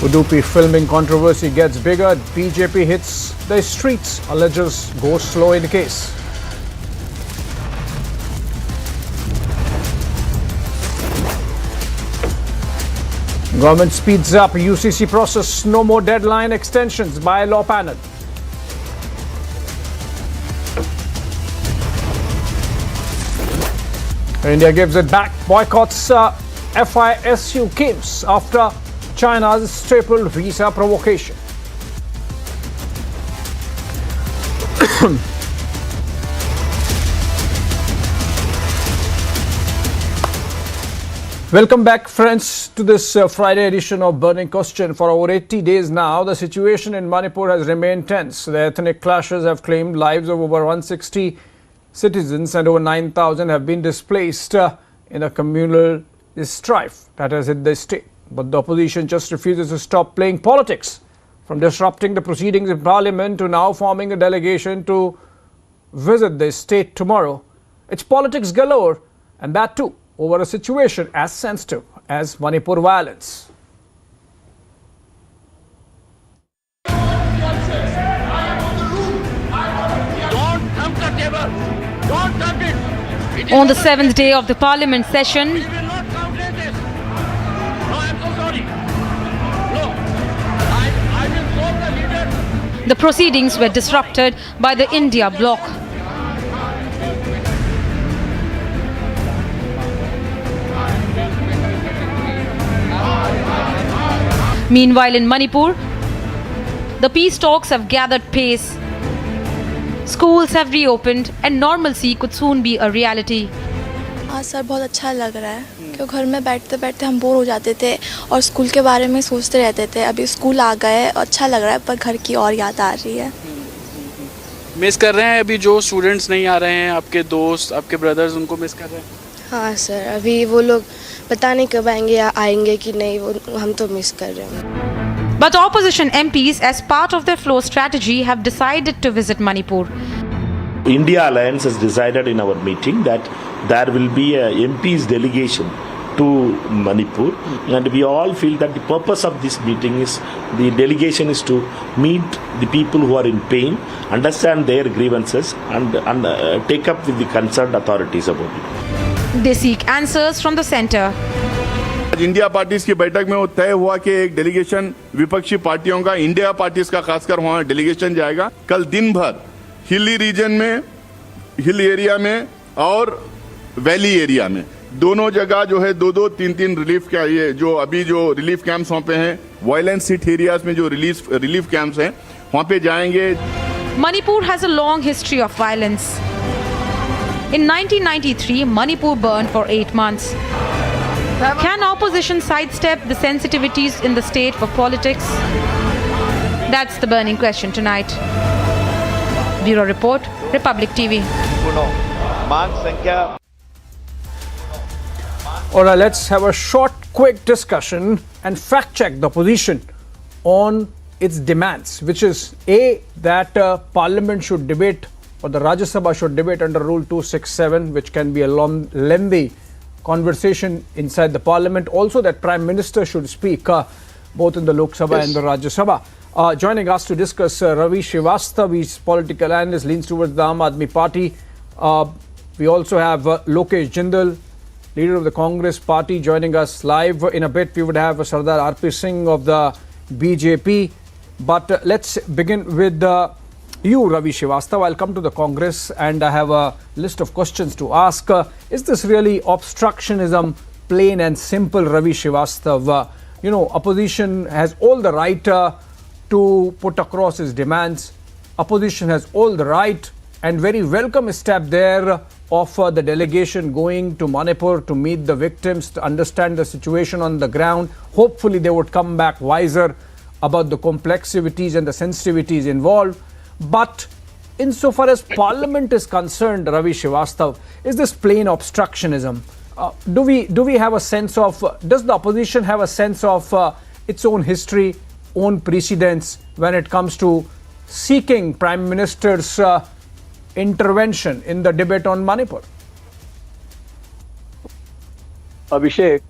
Udupi filming controversy gets bigger. BJP hits the streets, alleges goes slow in case. Government speeds up UCC process. No more deadline extensions by law panel. India gives it back. Boycotts FISU games after China's staple visa provocation. Welcome back, friends, to this Friday edition of Burning Question. For over 80 days now, the situation in Manipur has remained tense. The ethnic clashes have claimed lives of over 160 citizens and over 9,000 have been displaced in a communal strife that has hit the state. But the opposition just refuses to stop playing politics, from disrupting the proceedings in parliament to now forming a delegation to visit the state tomorrow. It's politics galore, and that too over a situation as sensitive as Manipur violence. On the seventh day of the parliament session, the proceedings were disrupted by the India bloc. Meanwhile, in Manipur, the peace talks have gathered pace. Schools have reopened and normalcy could soon be a reality. आज sir बहुत अच्छा लग रहा है क्योंकि घर में बैठते बैठते हम बोर हो जाते थे और स्कूल के बारे में सोचते रहते थे. अभी स्कूल आ गए, अच्छा लग रहा है, पर घर की और याद आ रही है. मिस कर रहे हैं अभी जो स्टूडेंट्स नहीं आ रहे हैं, आपके दोस्त, आपके ब्रदर्स, उनको मिस कर रहे हैं? हाँ सर, अभी वो लोग पता नहीं कब आएंगे या आएंगे कि नहीं, वो हम तो मिस कर रहे हैं. But opposition MPs, as part of their flow strategy, have decided to visit Manipur. India Alliance has decided in our meeting that there will be a MP's delegation to Manipur, and we all feel that the purpose of this meeting is, the delegation is to meet the people who are in pain, understand their grievances and take up with the concerned authorities about it. They seek answers from the center. आज India parties की बैठक में वो तय हुआ कि एक delegation विपक्षी पार्टियों का, इंडिया पार्टीज का खासकर वहां डेलीगेशन जाएगा. कल दिन भर हिली रीजन में, हिल एरिया में और वैली एरिया में, दोनों जगह जो है 2-2, 3-3 रिलीफ का, ये जो अभी जो रिलीफ कैंप्स वहाँ पे हैं, वायलेंस हिट एरियाज में जो रिलीफ कैंप्स हैं वहाँ पे जाएंगे. Manipur has a long history of violence. In 1993, Manipur burned for 8 months. Can opposition sidestep the sensitivities in the state for politics? That's the burning question tonight. Bureau Report, Republic TV. All right, let's have a short, quick discussion and fact check the opposition on its demands, which is A, that Parliament should debate, or the Rajya Sabha should debate under Rule 267, which can be a lengthy conversation inside the Parliament. Also, that Prime Minister should speak both in the Lok Sabha and the Rajya Sabha. Joining us to discuss, Ravi Srivastava, he's political analyst, leans towards the Aam Aadmi Party. We also have Lokesh Jindal, leader of the Congress Party, joining us live. In a bit, we would have Sardar R.P. Singh of the BJP. But let's begin with you, Ravi Srivastava. I'll come to the Congress and I have a list of questions to ask. Is this really obstructionism, plain and simple, Ravi Srivastava? You know, opposition has all the right to put across its demands. Opposition has all the right and very welcome step there of the delegation going to Manipur to meet the victims, to understand the situation on the ground. Hopefully they would come back wiser about the complexities and the sensitivities involved. But insofar as Parliament is concerned, Ravi Srivastava, is this plain obstructionism? Do we have a sense of, does the opposition have a sense of its own history, own precedents when it comes to seeking Prime Minister's intervention in the debate on Manipur? Abhishek,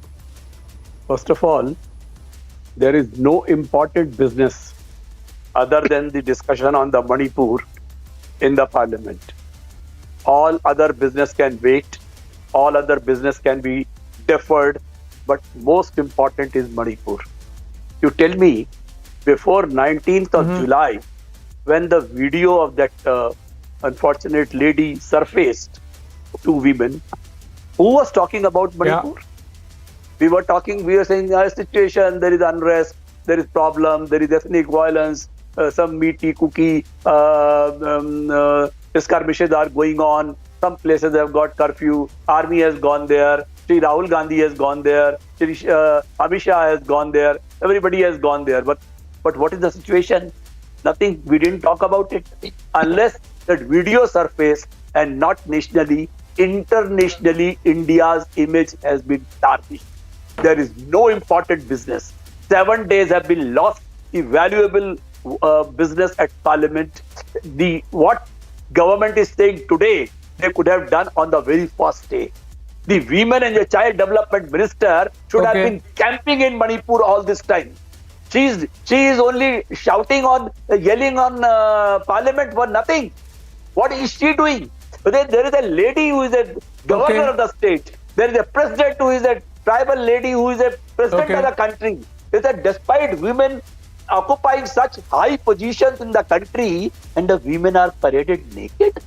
first of all, there is no important business other than the discussion on the Manipur in the parliament. All other business can wait, all other business can be deferred, but most important is Manipur. You tell me, before 19th of July, when the video of that unfortunate lady surfaced, two women, who was talking about Manipur? We were saying our situation, there is unrest, there is problem, there is ethnic violence, some meaty cookie skirmishes are going on. Some places have got curfew. Army has gone there. Shri Rahul Gandhi has gone there. Shri Amit Shah has gone there. Everybody has gone there. But what is the situation? Nothing. We didn't talk about it unless that video surfaced, and not nationally, internationally, India's image has been tarnished. There is no important business. 7 days have been lost. The valuable business at Parliament. What government is saying today, they could have done on the very first day. The Women and the Child Development Minister should have been camping in Manipur all this time. She is only shouting on, yelling on Parliament for nothing. What is she doing? There is a lady who is a governor of the state. There is a president who is a tribal lady who is a president of the country. Is that despite women occupying such high positions in the country, and the women are paraded naked?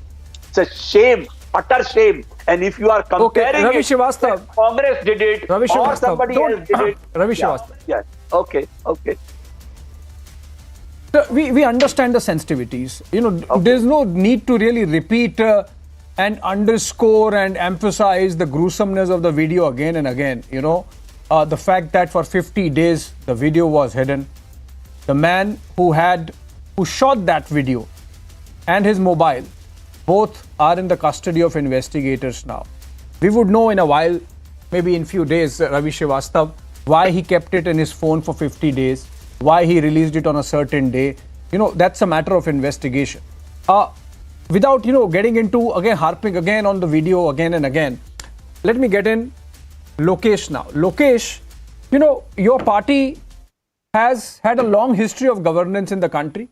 It's a shame, utter shame. And if you are comparing Ravi it, Srivastava. Congress did it, Ravi or Srivastava, somebody else did it. Ravi Srivastava. Yes. Okay. So we understand the sensitivities. There's no need to really repeat and underscore and emphasize the gruesomeness of the video again and again. The fact that for 50 days the video was hidden. The man who shot that video and his mobile, both are in the custody of investigators now. We would know in a while, maybe in few days, Ravi Srivastava, why he kept it in his phone for 50 days, why he released it on a certain day. That's a matter of investigation. Without, getting into, again, harping again on the video again and again, let me get in Lokesh now. Lokesh, your party has had a long history of governance in the country.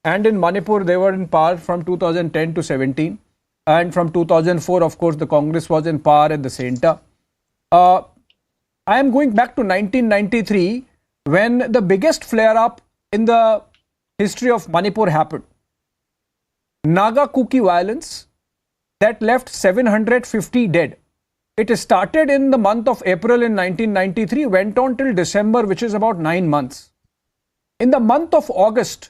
And in Manipur, they were in power from 2010 to 17. And from 2004, of course, the Congress was in power at the center. I am going back to 1993, when the biggest flare-up in the history of Manipur happened. Naga Kuki violence that left 750 dead. It started in the month of April in 1993, went on till December, which is about 9 months. In the month of August,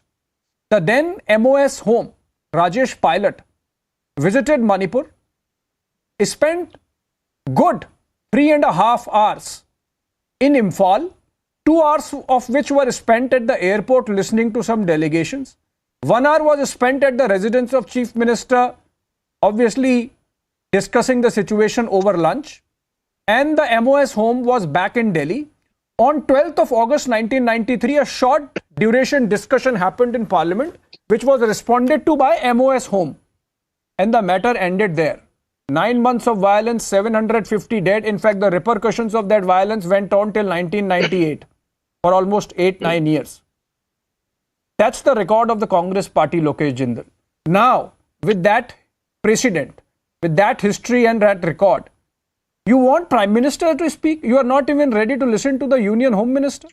the then MOS home, Rajesh Pilot, visited Manipur, spent good 3.5 hours in Imphal, 2 hours of which were spent at the airport listening to some delegations. 1 hour was spent at the residence of Chief Minister, obviously discussing the situation over lunch. And the MOS home was back in Delhi. On 12th of August 1993, a short duration discussion happened in Parliament, which was responded to by MOS home. And the matter ended there. 9 months of violence, 750 dead. In fact, the repercussions of that violence went on till 1998, for almost 8-9 years. That's the record of the Congress party, Lokesh Jindal. Now, with that precedent, with that history and that record, you want Prime Minister to speak? You are not even ready to listen to the Union Home Minister,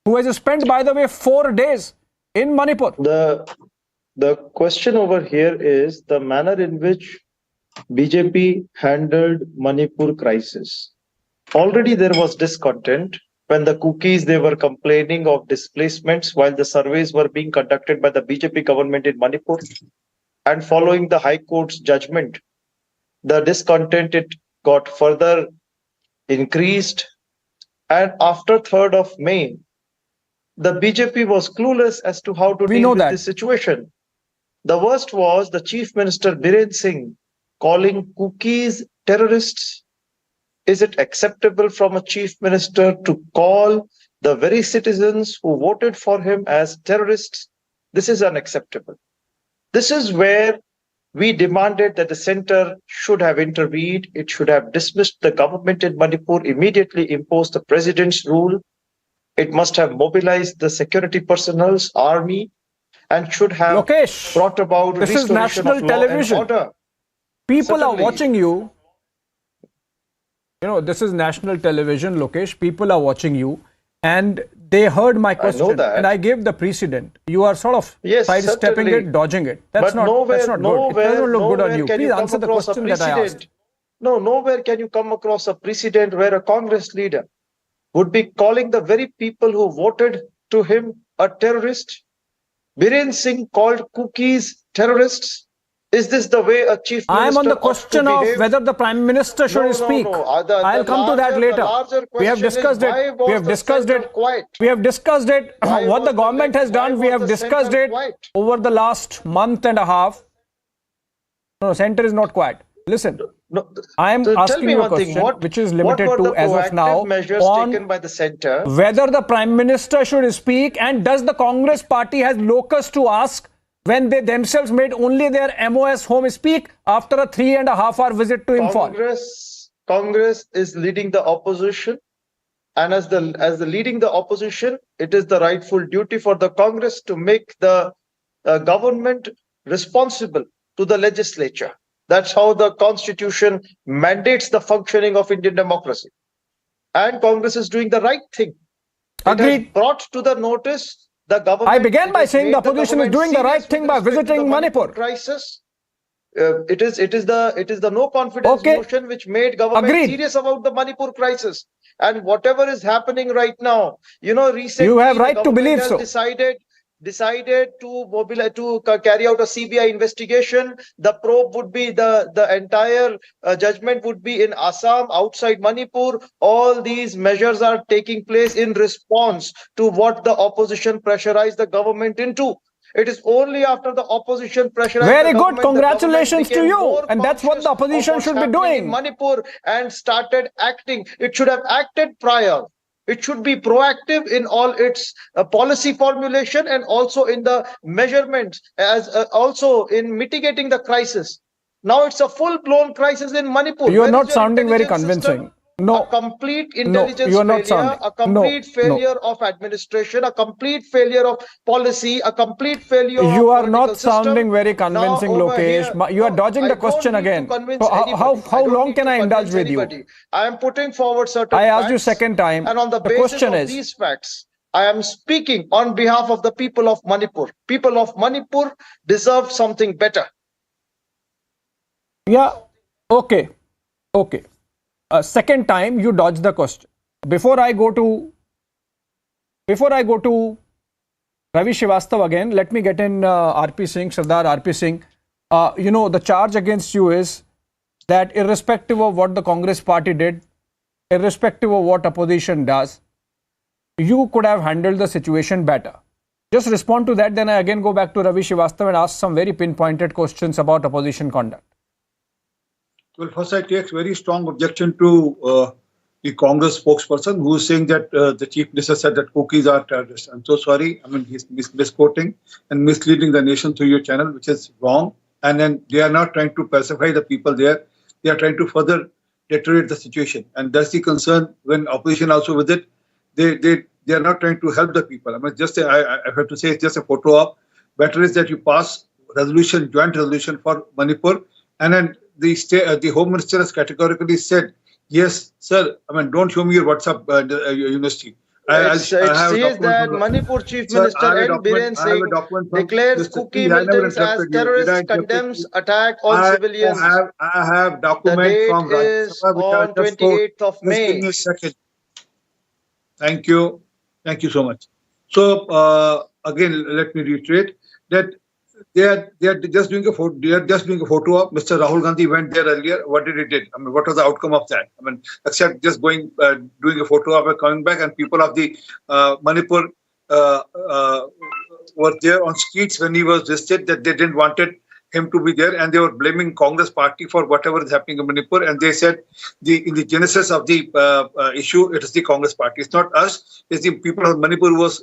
who has spent, by the way, 4 days in Manipur. The question over here is the manner in which BJP handled Manipur crisis. Already there was discontent. When the cookies, they were complaining of displacements while the surveys were being conducted by the BJP government in Manipur. And following the High Court's judgment, the discontent, it got further increased. And after 3rd of May, the BJP was clueless as to how to deal with this situation. The worst was the Chief Minister Biren Singh calling cookies terrorists. Is it acceptable from a Chief Minister to call the very citizens who voted for him as terrorists? This is unacceptable. This is where we demanded that the center should have intervened. It should have dismissed the government in Manipur, immediately imposed the president's rule, It must have mobilized the security personnel's army and should have Lokesh, brought about this is restoration national of law television. and order. People are Certainly. watching you. You know, this is national television, Lokesh. People are watching you. And they heard my question. that. And I gave the precedent. You are sort of Yes, sidestepping certainly. it, dodging it. That's But not good. It doesn't look good on you. can Please come answer the across a question that I asked. precedent. No, nowhere can you come across a precedent where a Congress leader would be calling the very people who voted to him a terrorist. Biren Singh called cookies terrorists. Is this the way a chief minister I am on the ought to question of behave? whether the Prime Minister should speak. I'll come to that later. We have discussed it. We have discussed it. We have discussed it. What the government has done, we have discussed it over the last month and a half. No, center is not quiet. Listen, No, I am so tell asking me you a one thing. question which is limited what were to, the as of proactive now, measures on taken by the center? whether the Prime Minister should speak, and does the Congress party has locus to ask when they themselves made only their MOS home speak after a 3.5-hour visit to Imphal? Congress is leading the opposition, and as the leading the opposition, it is the rightful duty for the Congress to make the government responsible to the legislature. That's how the Constitution mandates the functioning of Indian democracy. And Congress is doing the right thing. It has Agreed. brought to the notice the government. I began it by has saying made the opposition is government doing the serious right thing with by respect to visiting the Manipur. crisis. It is the no confidence Okay. motion which made government Agreed. serious about the Manipur crisis. And whatever is happening right now, recently You have the right to government believe has so. decided to mobilize, to carry out a CBI investigation. The probe would be the entire judgment would be in Assam, outside Manipur. All these measures are taking place in response to what the opposition pressurized the government into. It is only after the opposition pressurized Very the good. government, Congratulations the to government you. became more And that's what the conscious of opposition what's should be happening doing. in Manipur and started acting. It should have acted prior. It should be proactive in all its policy formulation and also in the measurements, as also in mitigating the crisis. Now it's a full-blown crisis in Manipur. You are Where not is your sounding very intelligence system? convincing. No. A complete No, intelligence you are not failure, sounding. a complete No. failure of administration, a complete failure of policy, a complete failure You of are not political system. sounding very convincing, Now, over Lokesh. here- You are No, dodging I the don't question need to again. convince So how anybody. I don't long need can to I indulge convince with you? anybody. I am putting forward certain I asked you facts, second time. and on the The basis question of is, these facts, I am speaking on behalf of the people of Manipur. People of Manipur deserve something better. yeah, okay. Second time you dodge the question. Before I go to Ravi Srivastava again, let me get in RP Singh, Sardar RP Singh. The charge against you is that irrespective of what the Congress party did, irrespective of what opposition does, you could have handled the situation better. Just respond to that, then I again go back to Ravi Srivastava and ask some very pinpointed questions about opposition conduct. Well, first I take very strong objection to the Congress spokesperson who is saying that the Chief Minister said that cookies are terrorists. I'm so sorry. I mean, he's misquoting and misleading the nation through your channel, which is wrong. And then they are not trying to pacify the people there. They are trying to further deteriorate the situation. And that's the concern when opposition also with it. They are not trying to help the people. I mean, I have to say it's just a photo op. Better is that you pass joint resolution for Manipur, and then the Home Minister has categorically said, yes, sir, I mean, don't show me your WhatsApp university. It says that Manipur Chief Minister N. Biren Singh declares cookie militants as terrorists, condemns attack on civilians. I have document from the date is on 28th of May. Just give me a second. Thank you. Thank you so much. So again, let me reiterate that they are just doing a photo. They are just doing a photo of Mr. Rahul Gandhi went there earlier. What did he did? I mean, what was the outcome of that? I mean, except just doing a photo of it, coming back, and people of the Manipur were there on streets when he was listed that they didn't wanted him to be there, and they were blaming Congress party for whatever is happening in Manipur. And they said in the genesis of the issue, it is the Congress party. It's not us. It's the people of Manipur who was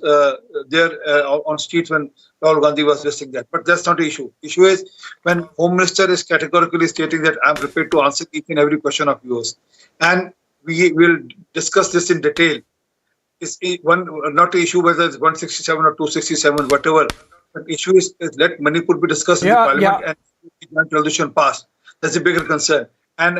there on streets when Rahul Gandhi was listing that. But that's not the issue. Issue is when Home Minister is categorically stating that I'm prepared to answer each and every question of yours. And we will discuss this in detail. one not the issue whether it's 167 or 267, whatever. The issue is let Manipur be discussed in the parliament and the resolution passed. That's a bigger concern. And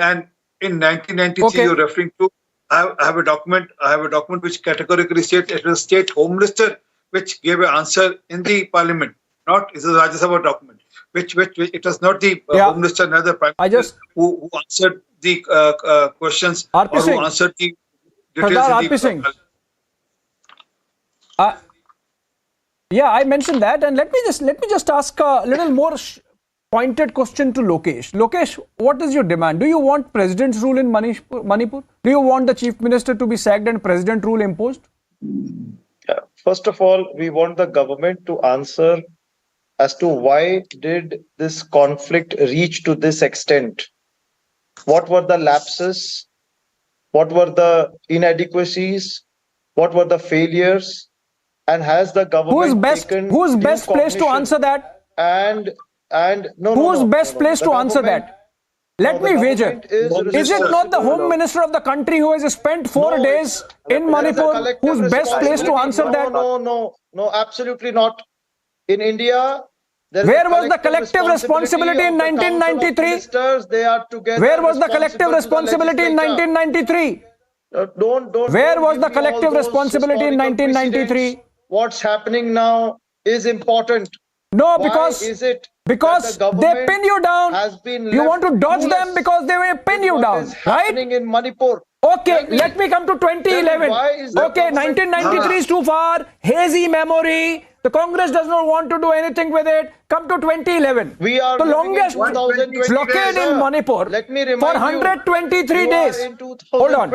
in 1993, you're referring to. I have a document. I have a document which categorically states it was state home minister which gave an answer in the parliament. Not it's a Rajya Sabha document. Which it was not the home minister, neither prime minister who answered the questions or who answered the details in the. Yeah, I mentioned that, and let me just ask a little more pointed question to Lokesh. Lokesh, what is your demand? Do you want president's rule in Manipur? Do you want the chief minister to be sacked and president rule imposed? First of all, we want the government to answer as to why did this conflict reach to this extent? What were the lapses? What were the inadequacies? What were the failures? And has the government who's best placed to answer that? And no, who's best placed to answer that? Let me wager. Is it not the home minister of the country who has spent 4 days in Manipur who's best placed to answer that? No, absolutely not. In India, where was the collective responsibility in 1993? They are together. Where was the collective responsibility in 1993? Where was the collective responsibility in 1993? What's happening now is important. No, because they pin you down. You want to dodge them because they will pin you down, right? Happening in Manipur. Okay, let me come to 2011. Okay, 1993 is too far. Hazy memory. The Congress does not want to do anything with it. Come to 2011. We are the longest blockade in Manipur for 123 days. Hold on.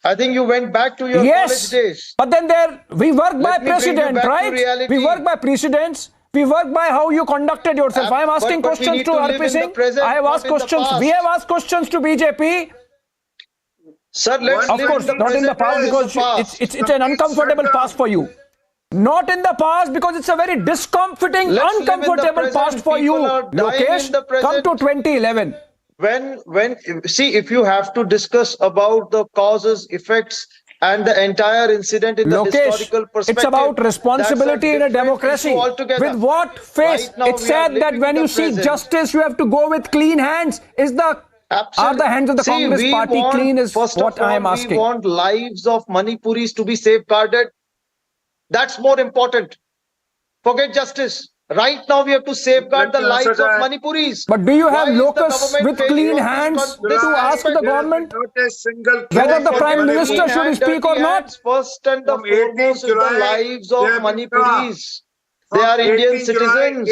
I think you went back to your college days. But then we work by precedent, right? We work by precedents. We work by how you conducted yourself. I am asking questions to RP Singh. I have asked questions. We have asked questions to BJP. Sir, let's of course, not in the past because it's an uncomfortable past for you. Not in the past because it's a very discomforting, uncomfortable past for you. Lokesh, come to 2011. See, if you have to discuss about the causes, effects, and the entire incident in the historical perspective, it's about responsibility in a democracy. With what face? It's said that when you seek justice, you have to go with clean hands. Are the hands of the Congress party clean is what I am asking. We want lives of Manipuris to be safeguarded. That's more important. Forget justice. Right now, we have to safeguard the lives of Manipuris. But do you have locus with clean hands to ask the government whether the Prime Minister should speak or not? First and the foremost is the lives of Manipuris. They are Indian citizens.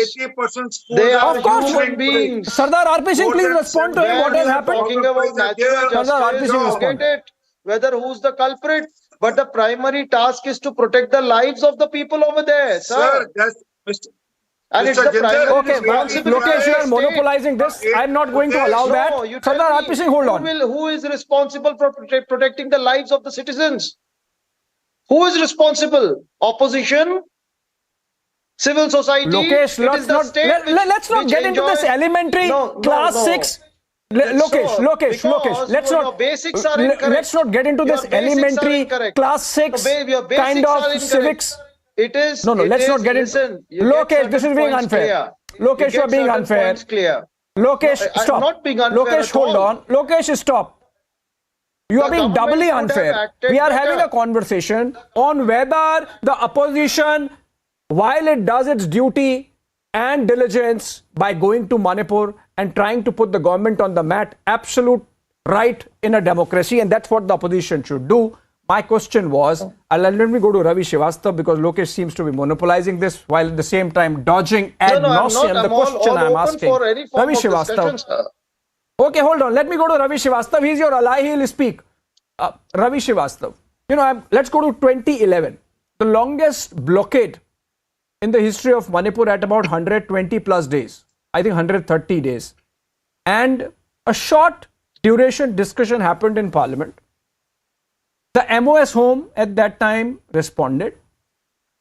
They are human beings. Sardar RP Singh, please respond to him. What has happened? Talking about natural justice, forget it. Whether who's the culprit, but the primary task is to protect the lives of the people over there, sir. And it's the primary responsibility. Lokesh, you are monopolizing this. I am not going to allow that. Sardar RP Singh, hold on. Who is responsible for protecting the lives of the citizens? Who is responsible? Opposition? Civil society? Lokesh, let's not get into this elementary class 6. Lokesh, let's not get into this elementary class 6 kind of civics. It is. No, let's not get into. Lokesh, this is being unfair. Lokesh, you are being unfair. Lokesh, stop. Not being unfair. Lokesh, hold on. Lokesh, stop. You are being doubly unfair. We are having a conversation on whether the opposition, while it does its duty and diligence by going to Manipur and trying to put the government on the mat, absolute right in a democracy, and that's what the opposition should do. My question was, let me go to Ravi Srivastava because Lokesh seems to be monopolizing this while at the same time dodging ad nauseum the question I am asking. Ravi Srivastava. Okay, hold on. Let me go to Ravi Srivastava. He's your ally. He'll speak. Ravi Srivastava. Let's go to 2011. The longest blockade in the history of Manipur at about 120 plus days. I think 130 days. And a short duration discussion happened in Parliament. The MOS home at that time responded.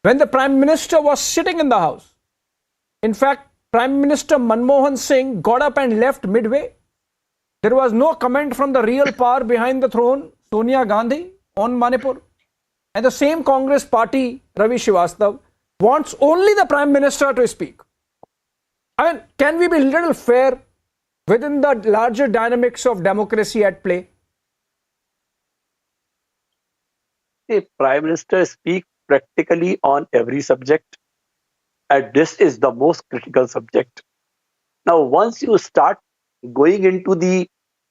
When the Prime Minister was sitting in the House, in fact, Prime Minister Manmohan Singh got up and left midway. There was no comment from the real power behind the throne, Sonia Gandhi, on Manipur. And the same Congress party, Ravi Srivastava, wants only the Prime Minister to speak. I mean, can we be a little fair within the larger dynamics of democracy at play? The Prime Minister speaks practically on every subject, and this is the most critical subject. Now, once you start going into the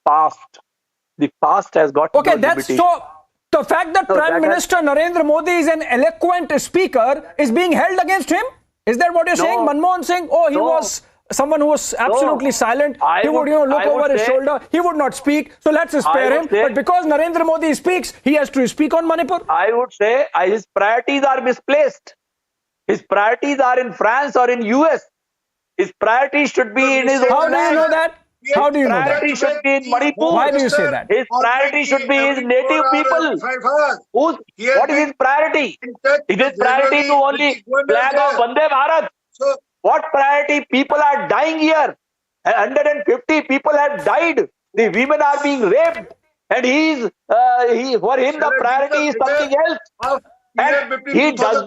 past has got Okay, no that's limitation. so. The fact that No, Prime that Minister Narendra Modi is an eloquent speaker is being held against him? Is that what you're No. saying? Manmohan Singh, he No. was someone who was absolutely silent. I He would, look I would over his say- shoulder. He would not speak. So let's spare him. would say- But because Narendra Modi speaks, he has to speak on Manipur. I would say his priorities are misplaced. His priorities are in France or in US. His priorities should be in his How own do you land. know that? How do you know that? Priority should be in Manipur. Why do you say that? His priority should be his native people. What is his priority? Is his priority to only flag of Vande Bharat? So, What priority? People are dying here. 150 people have died. The women are being raped. And for him the priority is something else. And he does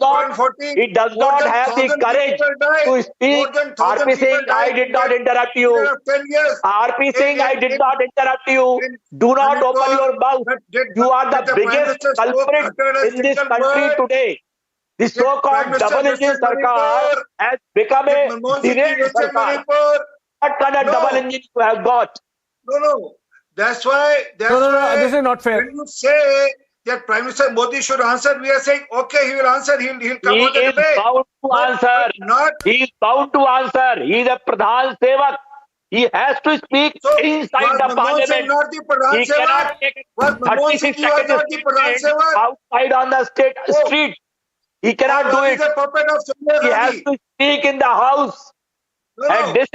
not have the courage to speak. RP Singh, I did not interrupt you. RP Singh, I did not interrupt you. Do not open your mouth. You are the biggest culprit in this country today. The so-called double-engine Sarkar has become a derailed Sarkar. What kind of double engine you have got? No. That's why. No, this is not fair. When you say that Prime Minister Modi should answer, we are saying, okay, he will answer. He'll come He on the is debate. bound to answer. He is bound to answer. He is a Pradhan Sevak. He has to speak inside the parliament. Not the Pradhan He Sevak? cannot take a Was Manmohan 36 Singh was second not the Pradhan statement Sevak? outside on the street. He cannot do He's it. a puppet of Sonia He has Gandhi. to speak in the house. And this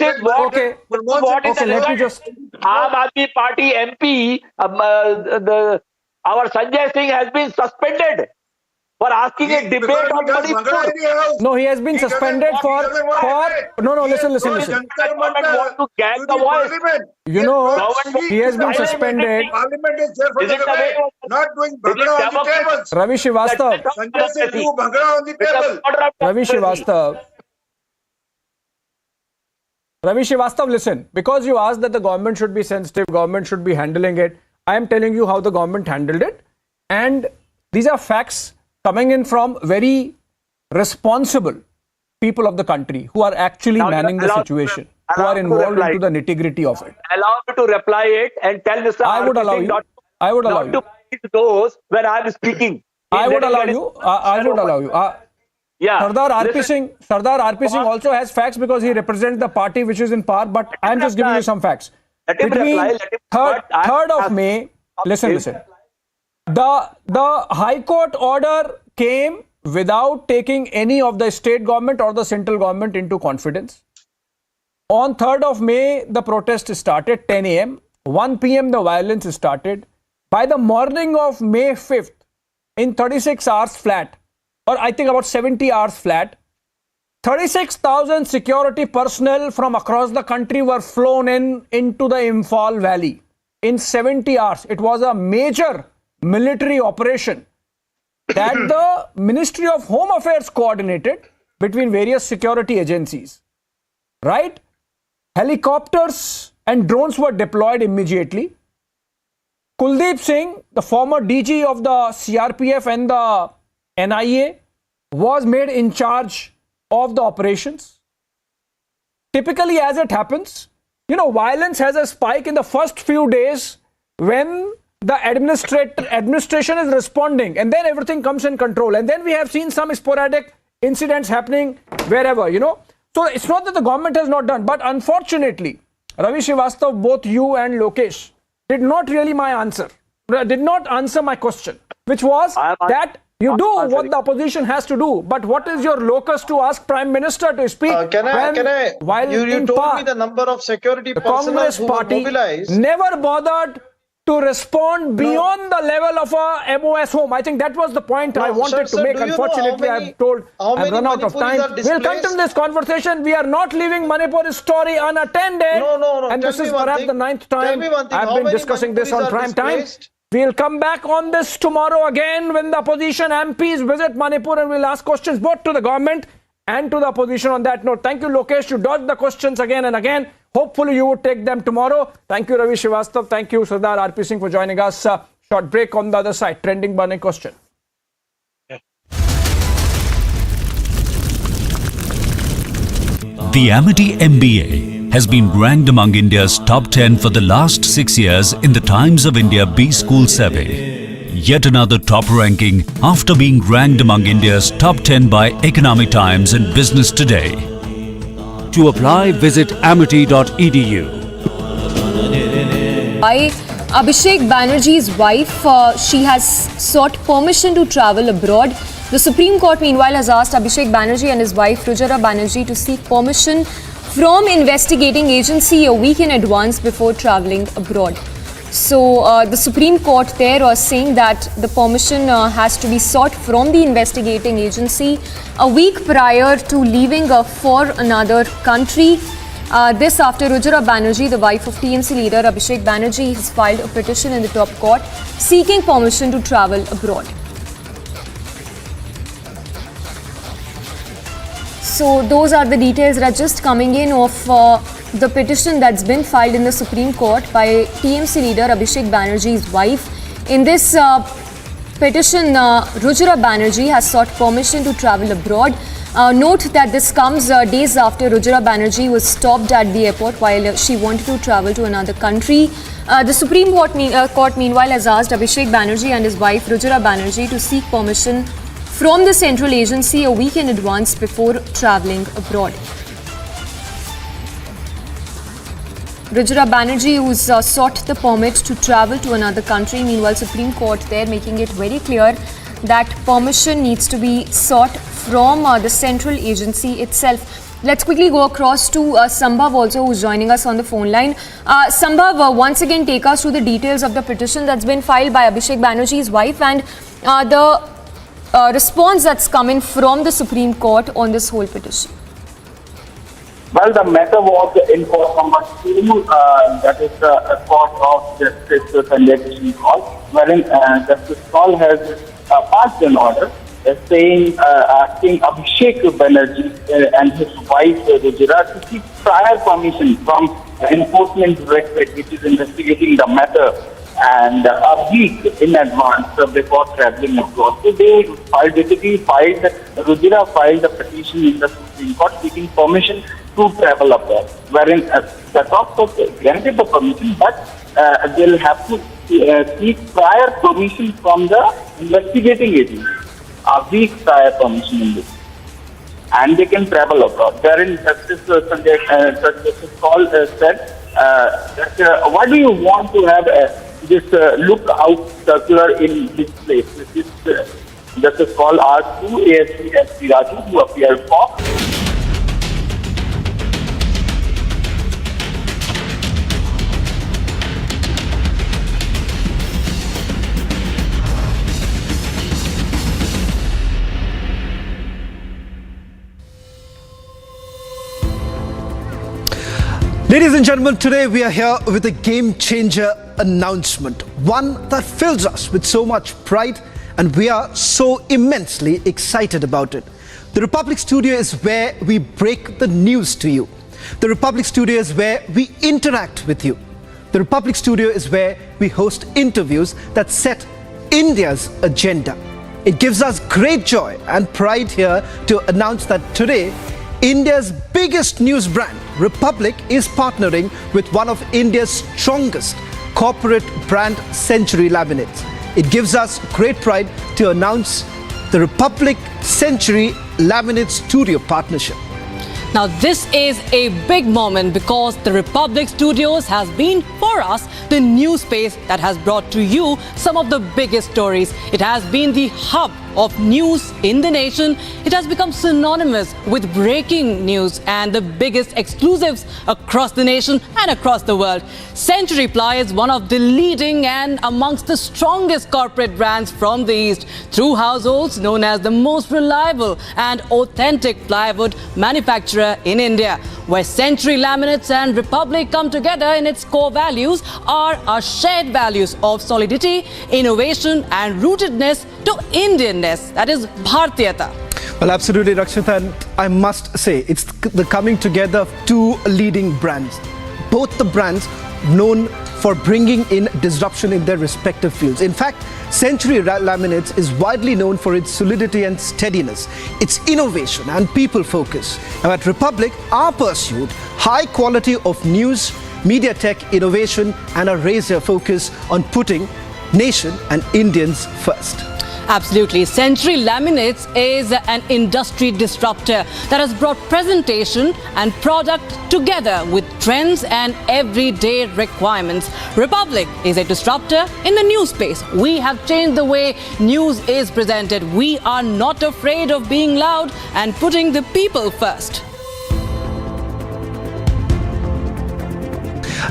is what Okay. what is Okay, the let me result. just. Aam Aadmi Party MP, our Sanjay Singh has been suspended for asking a debate on Manipur. No, he has been suspended for. No, listen. Government want to gag the voice. You know, he has been suspended. Parliament is there for Is the it the debate, way- not doing Is it bhangra on the democracy? tables. Ravi Srivastava. Sanjay Singh do bhangra on the table. Ravi Srivastava, listen, because you asked that the government should be sensitive, government should be handling it, I am telling you how the government handled it. And these are facts coming in from very responsible people of the country who are actually Now, manning the allow- situation, who allow are to involved reply. into the nitty-gritty of it. Allow me to reply it and tell Mr. I would RP allow Singh you. not I would allow not you. to please those when I am speaking. I would He's allow letting you. his- I would allow you. Yeah. Sardar RP Singh also has facts because he represents the party which is in power, but I am just giving you some facts. Let him Between reply, let him- 3rd of May, listen. The High Court order came without taking any of the state government or the central government into confidence. On 3rd of May, the protest started 10 a.m. 1 p.m. the violence started. By the morning of May 5th, in 36 hours flat, or I think about 70 hours flat, 36,000 security personnel from across the country were flown into the Imphal Valley. In 70 hours, it was a major military operation that the Ministry of Home Affairs coordinated between various security agencies. Right? Helicopters and drones were deployed immediately. Kuldeep Singh, the former DG of the CRPF and the NIA, was made in charge of the operations. Typically, as it happens, violence has a spike in the first few days when the administration is responding, and then everything comes in control. And then we have seen some sporadic incidents happening wherever, So it's not that the government has not done, but unfortunately, Ravi Srivastava, both you and Lokesh did not answer my question, which was that you do what the opposition has to do, but what is your locus to ask Prime Minister to speak? While You in told part, me the number of security the personnel Congress who were party mobilized. never bothered to respond beyond the level of a MOS home. I think that was the point I wanted to make. do you know Unfortunately, how many- I've run out of Manipuris time. are We'll displaced? continue this conversation. We are not leaving Manipur's story unattended. No. And Tell this me is one perhaps thing. the 9th Tell time me one thing. I've How been many discussing this Manipuris on are prime time. displaced? We'll come back on this tomorrow again when the opposition MPs visit Manipur, and we'll ask questions both to the government and to the opposition on that note. Thank you, Lokesh. You dodged the questions again and again. Hopefully you would take them tomorrow. Thank you, Ravi Srivastav. Thank you, Sardar RP Singh, for joining us. Short break on the other side. Trending burning question. The Amity MBA has been ranked among India's top 10 for the last 6 years in the Times of India B-School survey. Yet another top ranking after being ranked among India's top 10 by Economic Times and Business Today. To apply, visit amity.edu. By Abhishek Banerjee's wife, she has sought permission to travel abroad. The Supreme Court, meanwhile, has asked Abhishek Banerjee and his wife, Rujara Banerjee, to seek permission from investigating agency a week in advance before travelling abroad. So, the Supreme Court there was saying that the permission has to be sought from the investigating agency a week prior to leaving for another country. This after Rujara Banerjee, the wife of TMC leader Abhishek Banerjee, has filed a petition in the top court seeking permission to travel abroad. So those are the details that are just coming in of the petition that's been filed in the Supreme Court by TMC leader Abhishek Banerjee's wife. In this petition, Rujara Banerjee has sought permission to travel abroad. Note that this comes days after Rujara Banerjee was stopped at the airport while she wanted to travel to another country. The Supreme Court, meanwhile, has asked Abhishek Banerjee and his wife Rujara Banerjee to seek permission from the central agency a week in advance before travelling abroad. Rujara Banerjee, who's sought the permit to travel to another country, meanwhile Supreme Court there making it very clear that permission needs to be sought from the central agency itself. Let's quickly go across to Sambhav also, who's joining us on the phone line. Sambhav, once again take us through the details of the petition that's been filed by Abhishek Banerjee's wife and the response that's coming from the Supreme Court on this whole petition. Well, the matter was in court number 2, that is the court of Justice Sanjay Krishnan Kaul, wherein Justice Kaul has passed an order saying, asking Abhishek Banerjee and his wife Rujara to seek prior permission from Enforcement Directorate, which is investigating the matter, and a week in advance before travelling abroad. So they Rujara filed a petition in the Supreme Court seeking permission to travel abroad, wherein the court granted the permission, but they'll have to seek prior permission from the investigating agency, a week prior permission in this, and they can travel abroad. Wherein Justice Kaul said that why do you want to have this lookout circular in this place? This is Justice Kaul asked to ASP S.P. Raju, who appeared for. Ladies and gentlemen, today we are here with a game-changer announcement, one that fills us with so much pride and we are so immensely excited about it. The Republic Studio is where we break the news to you. The Republic Studio is where we interact with you. The Republic Studio is where we host interviews that set India's agenda. It gives us great joy and pride here to announce that today India's biggest news brand, Republic, is partnering with one of India's strongest corporate brand, Century Laminates. It gives us great pride to announce the Republic Century Laminate Studio partnership. Now this is a big moment because the Republic Studios has been, for us, the new space that has brought to you some of the biggest stories. It has been the hub of news in the nation. It has become synonymous with breaking news and the biggest exclusives across the nation and across the world. Century Ply is one of the leading and amongst the strongest corporate brands from the East, through households known as the most reliable and authentic plywood manufacturer in India. where Century Laminates and Republic come together in its core values are our shared values of solidity, innovation and rootedness to Indianness, that is Bhartiyata. Well, absolutely, Rakshita, and I must say, it's the coming together of two leading brands. Both the brands known for bringing in disruption in their respective fields. In fact, Century Laminates is widely known for its solidity and steadiness, its innovation and people focus. Now at Republic, our pursuit, high quality of news, media tech, innovation and a razor focus on putting nation and Indians first. Absolutely. Century Laminates is an industry disruptor that has brought presentation and product together with trends and everyday requirements. Republic is a disruptor in the news space. We have changed the way news is presented. We are not afraid of being loud and putting the people first.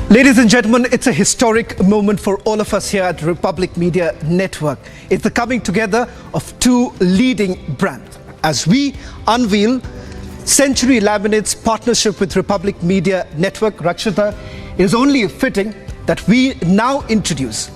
Ladies and gentlemen, it's a historic moment for all of us here at Republic Media Network. It's the coming together of two leading brands as we unveil Century Laminates' partnership with Republic Media Network. Rakshita, it is only fitting that we now introduce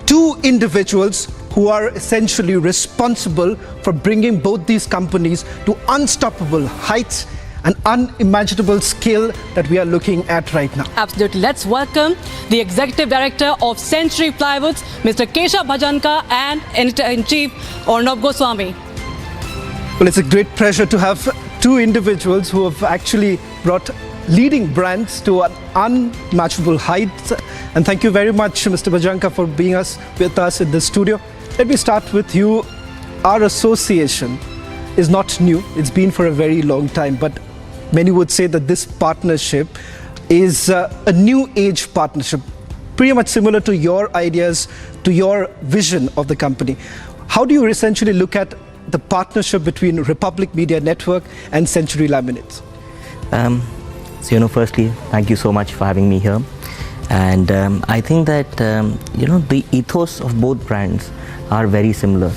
two individuals who are essentially responsible for bringing both these companies to unstoppable heights an unimaginable scale that we are looking at right now. Absolutely. Let's welcome the Executive Director of Century Plywoods, Mr. Keshav Bhajanka, and Editor-in-Chief Arnab Goswami. Well, it's a great pleasure to have two individuals who have actually brought leading brands to an unmatchable height. And thank you very much, Mr. Bhajanka, for being with us in the studio. Let me start with you. Our association is not new. It's been for a very long time, but many would say that this partnership is a new age partnership, pretty much similar to your ideas, to your vision of the company. How do you essentially look at the partnership between Republic Media Network and Century Laminates? So, firstly, thank you so much for having me here. And I think that, the ethos of both brands are very similar.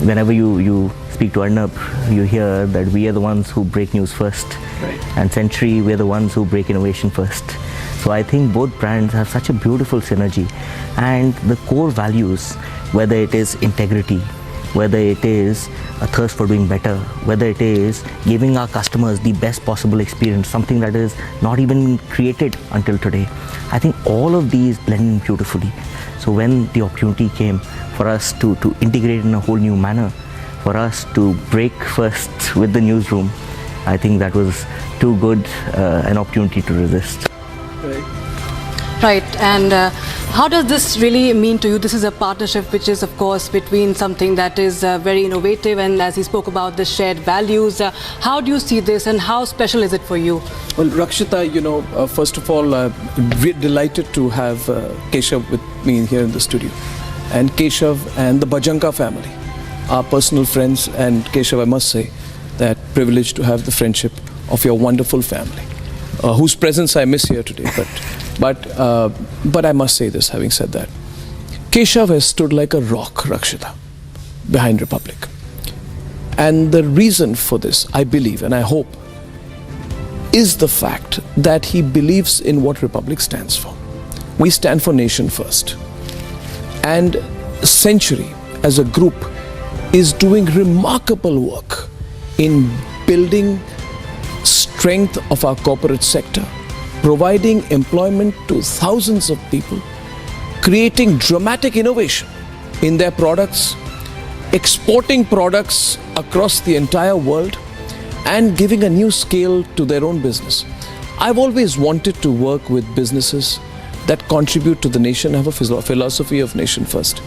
Whenever you speak to Arnab, you hear that we are the ones who break news first. Right. And Century, we're the ones who break innovation first. So I think both brands have such a beautiful synergy. And the core values, whether it is integrity, whether it is a thirst for doing better, whether it is giving our customers the best possible experience, something that is not even created until today. I think all of these blend in beautifully. So when the opportunity came for us to integrate in a whole new manner, for us to break first with the newsroom, I think that was too good an opportunity to resist. Right, and how does this really mean to you? This is a partnership which is, of course, between something that is very innovative and, as he spoke about, the shared values. How do you see this and how special is it for you? Well, Rakshita, first of all, we're delighted to have Keshav with me here in the studio. And Keshav and the Bhajanka family are personal friends, and Keshav, I must say that privileged to have the friendship of your wonderful family, whose presence I miss here today. But I must say this, having said that, Keshav has stood like a rock, Rakshita, behind Republic. And the reason for this, I believe, and I hope, is the fact that he believes in what Republic stands for. We stand for nation first. And Century, as a group, is doing remarkable work in building strength of our corporate sector, providing employment to thousands of people, creating dramatic innovation in their products, exporting products across the entire world, and giving a new scale to their own business. I've always wanted to work with businesses that contribute to the nation, have a philosophy of nation first.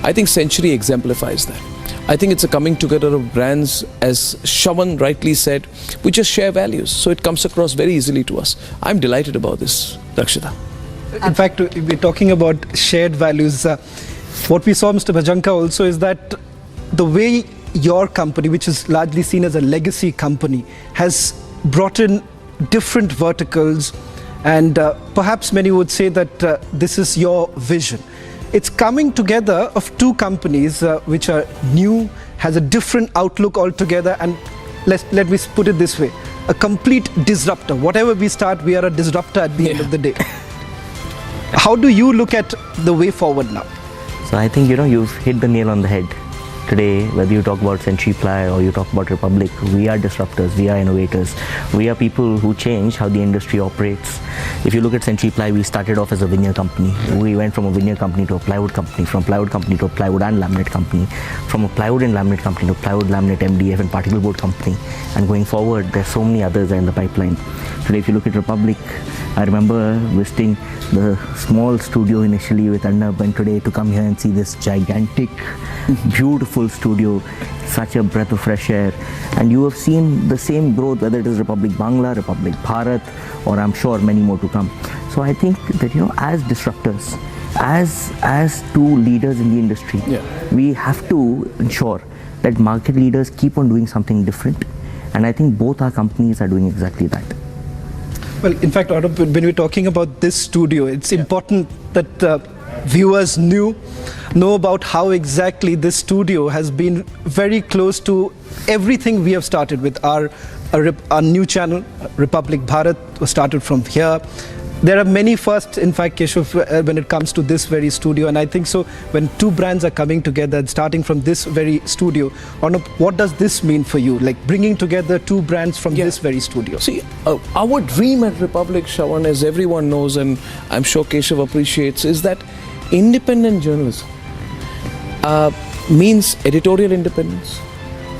I think Century exemplifies that. I think it's a coming together of brands, as Shawan rightly said, we just share values, so it comes across very easily to us. I'm delighted about this, Rakshita. In fact, we're talking about shared values. What we saw, Mr. Bhajanka, also is that the way your company, which is largely seen as a legacy company, has brought in different verticals, and perhaps many would say that this is your vision. It's coming together of two companies which are new, has a different outlook altogether, and let me put it this way. a complete disruptor. Whatever we start, we are a disruptor at the end of the day. How do you look at the way forward now? So I think, you've hit the nail on the head. Today, whether you talk about Century Ply or you talk about Republic, we are disruptors, we are innovators. We are people who change how the industry operates. If you look at Century Ply, we started off as a veneer company. We went from a veneer company to a plywood company, from plywood company to a plywood and laminate company, from a plywood and laminate company to a plywood, laminate, MDF and particle board company. And going forward, there's so many others in the pipeline. Today, if you look at Republic, I remember visiting the small studio initially with Arnab, and today to come here and see this gigantic, beautiful studio, such a breath of fresh air. And you have seen the same growth, whether it is Republic Bangla, Republic Bharat, or I'm sure many more to come. So I think that, as disruptors, as two leaders in the industry, we have to ensure that market leaders keep on doing something different. And I think both our companies are doing exactly that. Well, in fact, when we're talking about this studio, it's important that viewers know about how exactly this studio has been very close to everything we have started with. Our new channel, Republic Bharat, was started from here. There are many firsts, in fact, Keshav, when it comes to this very studio. And I think so, when two brands are coming together and starting from this very studio, what does this mean for you? Like bringing together two brands from this very studio? See, our dream at Republic, Shravan, as everyone knows, and I'm sure Keshav appreciates, is that independent journalism means editorial independence,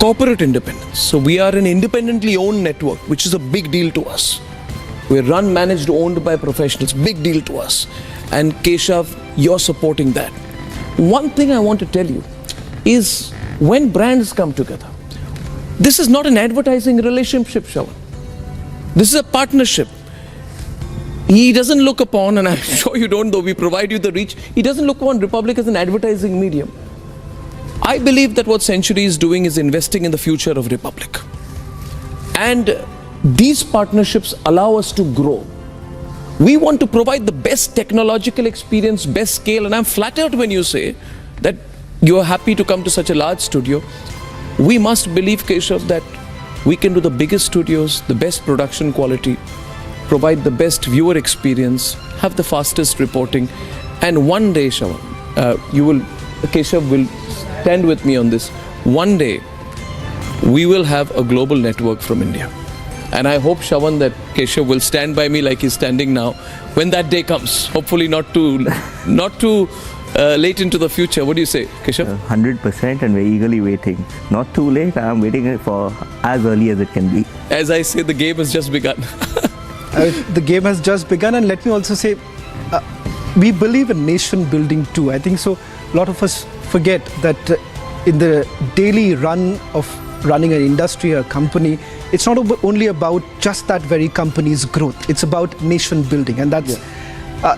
corporate independence. So we are an independently owned network, which is a big deal to us. We're run, managed, owned by professionals. Big deal to us. And Keshav, you're supporting that. One thing I want to tell you is when brands come together, this is not an advertising relationship, Shravan. This is a partnership. He doesn't look upon, and I'm sure you don't, though we provide you the reach, he doesn't look upon Republic as an advertising medium. I believe that what Century is doing is investing in the future of Republic. And these partnerships allow us to grow. We want to provide the best technological experience, best scale, and I'm flattered when you say that you are happy to come to such a large studio. We must believe, Keshav, that we can do the biggest studios, the best production quality, provide the best viewer experience, have the fastest reporting, and one day, Shravan, Keshav will stand with me on this. One day, we will have a global network from India. And I hope, Shravan, that Keshav will stand by me like he's standing now when that day comes. Hopefully not too late into the future. What do you say, Keshav? 100%, and we're eagerly waiting. Not too late. I'm waiting for as early as it can be. As I say, the game has just begun. The game has just begun, and let me also say, we believe in nation building too. I think so. A lot of us forget that in the daily run of running an industry or a company, it's not only about just that very company's growth. It's about nation building, and that's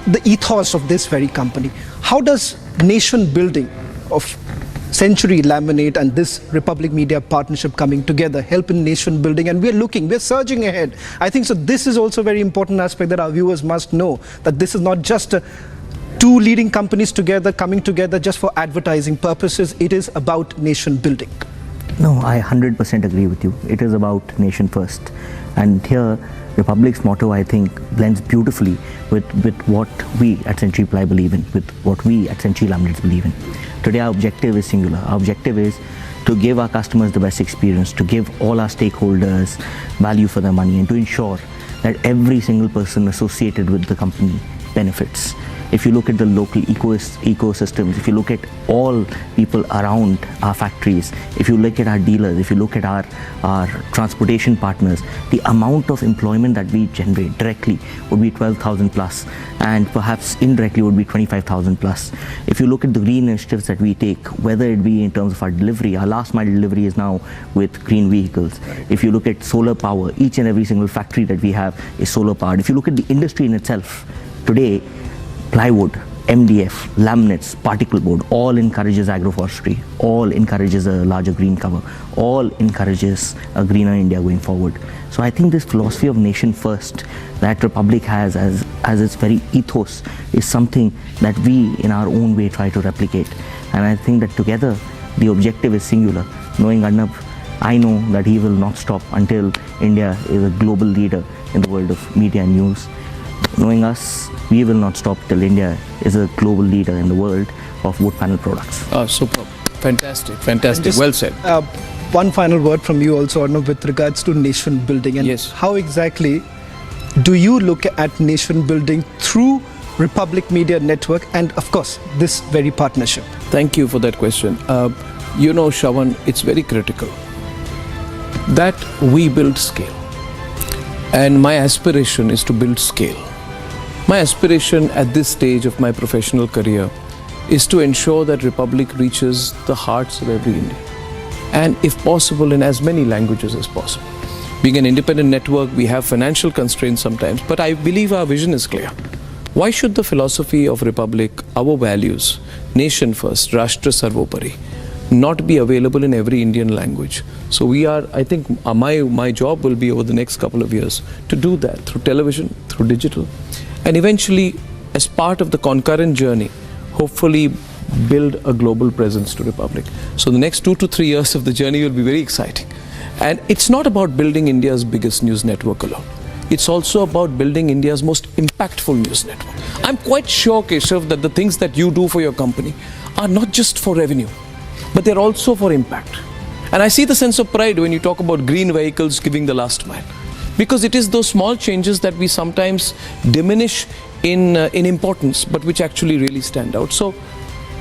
the ethos of this very company. How does nation building of Century Laminate and this Republic Media partnership coming together help in nation building? And we're surging ahead. I think so. This is also a very important aspect that our viewers must know, that this is not just two leading companies together coming together just for advertising purposes. It is about nation building. No, I 100% agree with you. It is about nation first. And here, Republic's motto, I think, blends beautifully with what we at Century Ply believe in, with what we at Century Laminates believe in. Today, our objective is singular. Our objective is to give our customers the best experience, to give all our stakeholders value for their money, and to ensure that every single person associated with the company benefits. If you look at the local ecosystems, if you look at all people around our factories, if you look at our dealers, if you look at our transportation partners, the amount of employment that we generate directly would be 12,000 plus, and perhaps indirectly would be 25,000 plus. If you look at the green initiatives that we take, whether it be in terms of our delivery, our last mile delivery is now with green vehicles. If you look at solar power, each and every single factory that we have is solar powered. If you look at the industry in itself, today, plywood, MDF, laminates, particle board, all encourages agroforestry, all encourages a larger green cover, all encourages a greener India going forward. So I think this philosophy of nation first that Republic has as its very ethos is something that we in our own way try to replicate. And I think that together the objective is singular. Knowing Arnab, I know that he will not stop until India is a global leader in the world of media and news. Knowing us, we will not stop till India is a global leader in the world of wood panel products. Superb. Fantastic, fantastic. Just, well said. One final word from you also, Arnav, with regards to nation building. And yes. How exactly do you look at nation building through Republic Media Network and, of course, this very partnership? Thank you for that question. You know, Shravan, it's very critical that we build scale. And my aspiration is to build scale. My aspiration at this stage of my professional career is to ensure that Republic reaches the hearts of every Indian. And if possible, in as many languages as possible. Being an independent network, we have financial constraints sometimes, but I believe our vision is clear. Why should the philosophy of Republic, our values, nation first, Rashtra Sarvopari, not be available in every Indian language? So we are, I think my job will be over the next couple of years to do that through television, through digital, and eventually as part of the concurrent journey, hopefully build a global presence to Republic. So the next 2 to 3 years of the journey will be very exciting. And it's not about building India's biggest news network alone. It's also about building India's most impactful news network. I'm quite sure, Keshav, that the things that you do for your company are not just for revenue, but they're also for impact. And I see the sense of pride when you talk about green vehicles giving the last mile. Because it is those small changes that we sometimes diminish in importance, but which actually really stand out. So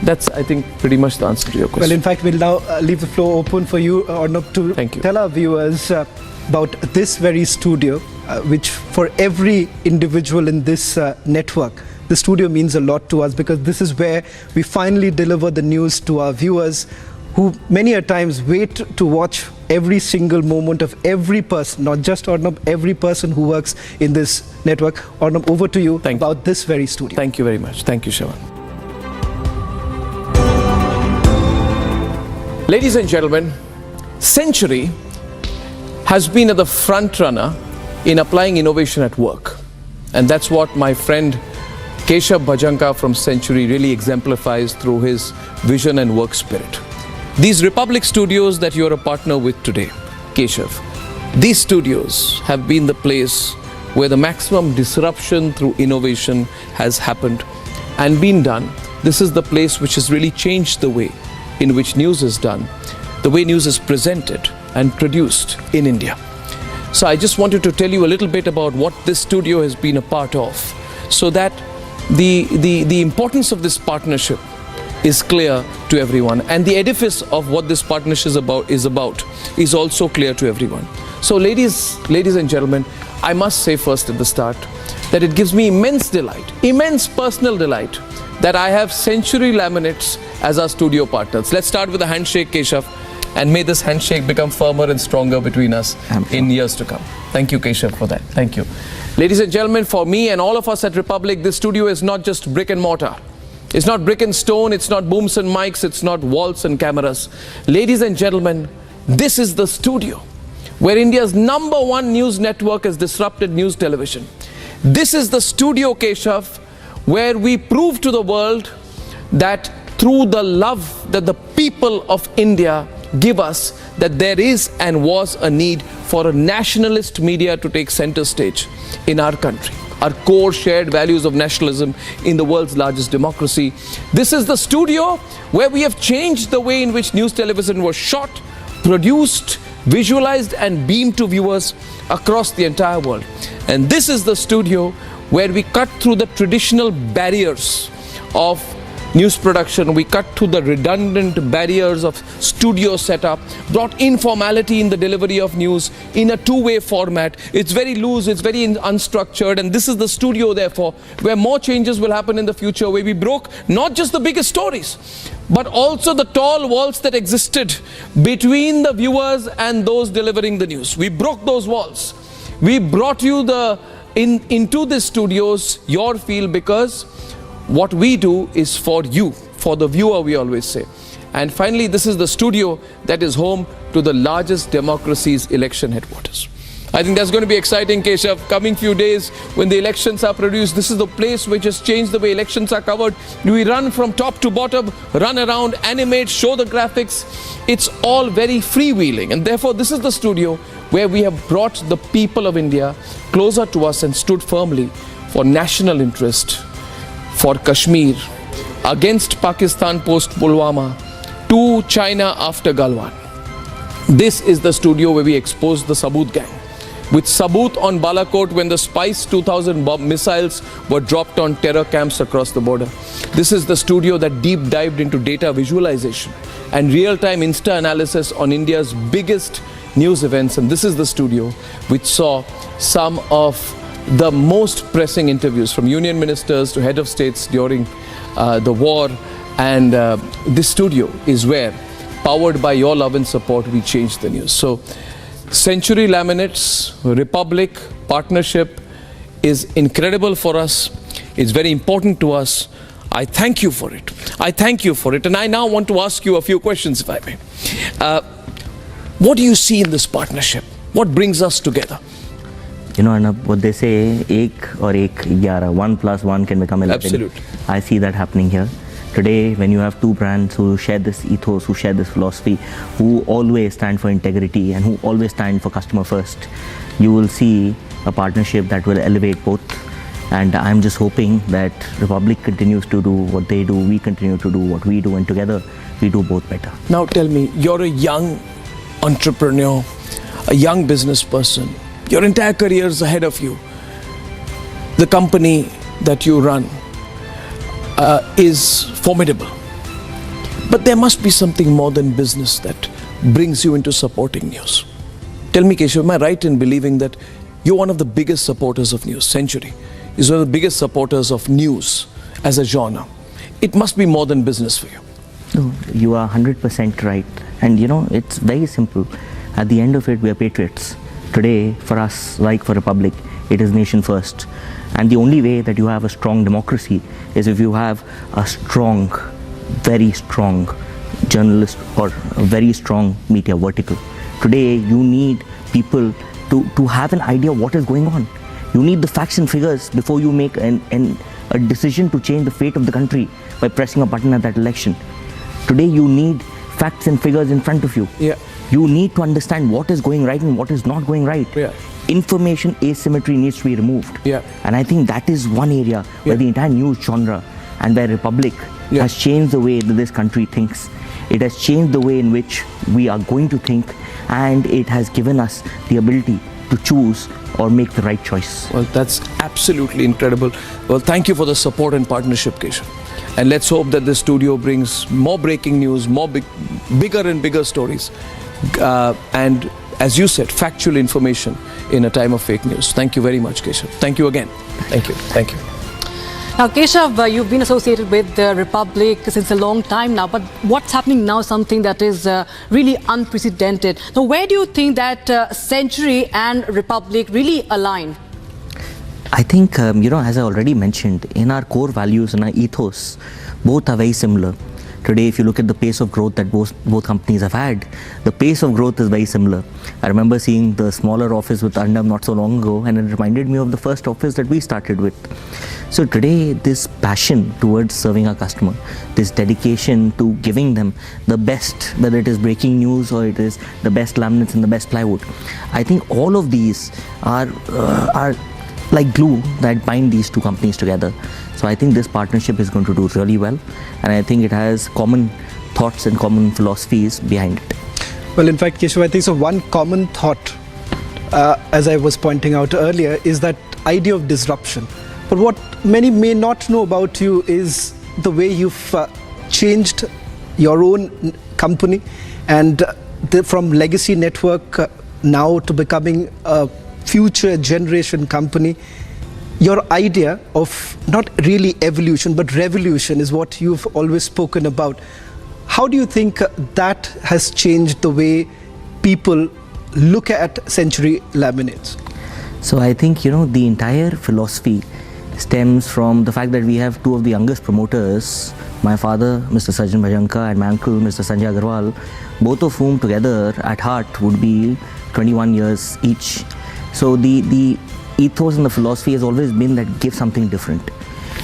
that's, I think, pretty much the answer to your question. Well, in fact, we'll now leave the floor open for you, Arnav, to tell our viewers about this very studio, which for every individual in this network, the studio means a lot to us, because this is where we finally deliver the news to our viewers, who many a times wait to watch every single moment of every person, not just Arnav, every person who works in this network. Arnav, over to you about this very studio. Thank you very much. Thank you, Shravan. Ladies and gentlemen, Century has been at the front runner in applying innovation at work. And that's what my friend Keshav Bhajanka from Century really exemplifies through his vision and work spirit. These Republic studios that you're a partner with today, Keshav, these studios have been the place where the maximum disruption through innovation has happened and been done. This is the place which has really changed the way in which news is done, the way news is presented and produced in India. So I just wanted to tell you a little bit about what this studio has been a part of, so that the importance of this partnership is clear to everyone, and the edifice of what this partnership is also clear to everyone. So ladies and gentlemen, I must say first at the start that it gives me immense delight, immense personal delight, that I have Century Laminates as our studio partners. Let's start with a handshake, Keshav, and may this handshake become firmer and stronger between us in years to come. Thank you, Keshav, for that. Thank you. Ladies and gentlemen, for me and all of us at Republic, this studio is not just brick and mortar. It's not brick and stone, it's not booms and mics, it's not walls and cameras. Ladies and gentlemen, this is the studio where India's #1 news network has disrupted news television. This is the studio, Keshav, where we prove to the world that through the love that the people of India give us, that there is and was a need for a nationalist media to take center stage in our country. Our core shared values of nationalism in the world's largest democracy. This is the studio where we have changed the way in which news television was shot, produced, visualized and beamed to viewers across the entire world. And this is the studio where we cut through the traditional barriers of news production. We cut through the redundant barriers of studio setup, brought informality in the delivery of news in a two-way format. It's very loose, it's very unstructured, and this is the studio, therefore, where more changes will happen in the future, where we broke not just the biggest stories, but also the tall walls that existed between the viewers and those delivering the news. We broke those walls. We brought you into the studios, your field, because what we do is for you, for the viewer, we always say. And finally, this is the studio that is home to the largest democracy's election headquarters. I think that's going to be exciting, Keshav. Coming few days when the elections are produced, this is the place which has changed the way elections are covered. We run from top to bottom, run around, animate, show the graphics. It's all very freewheeling, and therefore this is the studio where we have brought the people of India closer to us and stood firmly for national interest, for Kashmir, against Pakistan post Pulwama, to China after Galwan. This is the studio where we exposed the Saboot gang. With Saboot on Balakot when the Spice 2000 bomb missiles were dropped on terror camps across the border. This is the studio that deep dived into data visualization and real-time Insta-analysis on India's biggest news events. And this is the studio which saw some of the most pressing interviews from union ministers to head of states during the war. And this studio is where, powered by your love and support, we change the news. So Century Laminates, Republic, partnership is incredible for us. It's very important to us. I thank you for it. I thank you for it. And I now want to ask you a few questions, if I may. What do you see in this partnership? What brings us together? You know, Arnab, what they say, ek or ek 11, 1 plus 1 can become 11. Absolutely. I see that happening here. Today, when you have two brands who share this ethos, who share this philosophy, who always stand for integrity and who always stand for customer first, you will see a partnership that will elevate both. And I'm just hoping that Republic continues to do what they do, we continue to do what we do, and together we do both better. Now tell me, you're a young entrepreneur, a young business person. Your entire career is ahead of you. The company that you run is formidable. But there must be something more than business that brings you into supporting news. Tell me, Keshav, am I right in believing that you're one of the biggest supporters of news? Century is one of the biggest supporters of news as a genre. It must be more than business for you. No, you are 100% right. And you know, it's very simple. At the end of it, we are patriots. Today, for us, like for Republic, it is nation first. And the only way that you have a strong democracy is if you have a strong, very strong journalist or a very strong media vertical. Today, you need people to have an idea of what is going on. You need the facts and figures before you make a decision to change the fate of the country by pressing a button at that election. Today, you need facts and figures in front of you. Yeah. You need to understand what is going right and what is not going right. Yeah. Information asymmetry needs to be removed. Yeah. And I think that is one area where the entire news genre and where Republic has changed the way that this country thinks. It has changed the way in which we are going to think, and it has given us the ability to choose or make the right choice. Well, that's absolutely incredible. Well, thank you for the support and partnership, Keshav. And let's hope that this studio brings more breaking news, more bigger and bigger stories. And as you said, factual information in a time of fake news. Thank you very much, Keshav. Thank you again. Thank you. Thank you. Now, Keshav, you've been associated with the Republic since a long time now, but what's happening now is something that is really unprecedented. Now, where do you think that Century and Republic really align? I think, you know, as I already mentioned, in our core values and our ethos, both are very similar. Today, if you look at the pace of growth that both companies have had, the pace of growth is very similar. I remember seeing the smaller office with Arnab not so long ago, and it reminded me of the first office that we started with. So today, this passion towards serving our customer, this dedication to giving them the best, whether it is breaking news or it is the best laminates and the best plywood, I think all of these are like glue that bind these two companies together. So I think this partnership is going to do really well, and I think it has common thoughts and common philosophies behind it. Well, in fact, Keshav, I think so one common thought, as I was pointing out earlier, is that idea of disruption. But what many may not know about you is the way you've changed your own company, and from legacy network now to becoming a future generation company. Your idea of not really evolution but revolution is what you've always spoken about. How do you think that has changed the way people look at Century Laminates? So I think, you know, the entire philosophy stems from the fact that we have two of the youngest promoters, my father, Mr. Sajjan Bhajanka, and my uncle, Mr. Sanjay Agarwal, both of whom together at heart would be 21 years each. So the ethos and the philosophy has always been that give something different.